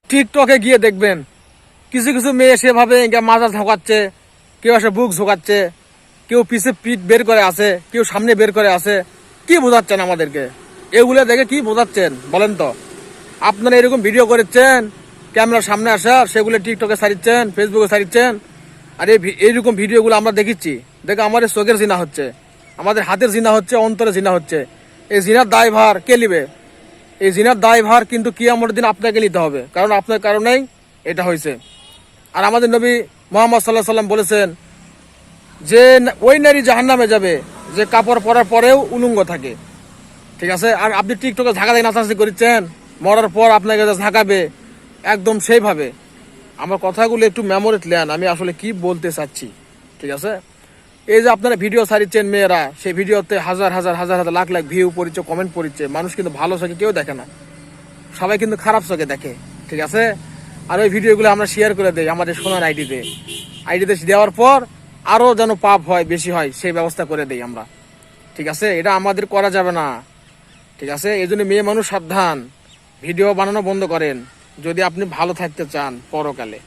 টিকটকে গিয়ে দেখবেন কিছু কিছু মেয়ে সেভাবে মাজা ঝোঁকাচ্ছে, কেউ আসে বুক ঝোঁকাচ্ছে, কেউ পিছে পিঠ বের করে আছে, কেউ সামনে বের করে আছে। কি বোঝাচ্ছেন আমাদেরকে? এগুলো দেখে কি বোঝাচ্ছেন বলেন তো? আপনারা এরকম ভিডিও করেছেন ক্যামেরার সামনে আসার, সেগুলো টিকটকে ছাড়িচ্ছেন, ফেসবুকে ছাড়িচ্ছেন। আর এইরকম ভিডিওগুলো আমরা দেখিচ্ছি, দেখে আমাদের চোখের জিনা হচ্ছে, আমাদের হাতের জিনা হচ্ছে, অন্তরে জিনা হচ্ছে। এই জিনার দায়ভার কে নিবে? এই জিনার দায়ভার কিন্তু কিয়ামতের দিন আপনাকে নিতে হবে, কারণ আপনার কারণেই এটা হয়েছে। আর আমাদের নবী মুহাম্মদ সাল্লাল্লাহু আলাইহি সাল্লাম বলেছেন যে ওই নারী জাহান্নামে যাবে যে কাপড় পরার পরেও উলঙ্গ থাকে। ঠিক আছে? আর আপনি টিকটকে ঝাঁকা দিয়ে নাচানাচি করছেন, মরার পর আপনাকে ঝাঁকাবে একদম সেইভাবে। আমার কথাগুলো একটু মেমোরিতে নেন, আমি আসলে কি বলতে চাচ্ছি। ঠিক আছে? এই যে আপনারা ভিডিও ছাড়িচ্ছেন মেয়েরা, সেই ভিডিওতে হাজার হাজার হাজার হাজার লাখ লাখ ভিউ পড়ছে, কমেন্ট পড়ছে, মানুষ কিন্তু ভালো চোখে কেউ দেখে না, সবাই কিন্তু খারাপ চোখে দেখে। ঠিক আছে? আর ওই ভিডিওগুলো আমরা শেয়ার করে দেই আমাদের সোনার আইডিতে দেওয়ার পর আরো যেন পাপ হয়, বেশি হয়, সেই ব্যবস্থা করে দেই আমরা। ঠিক আছে? এটা আমাদের করা যাবে না। ঠিক আছে? এই জন্য মেয়ে মানুষ সাবধান, ভিডিও বানানো বন্ধ করেন যদি আপনি ভালো থাকতে চান পরকালে।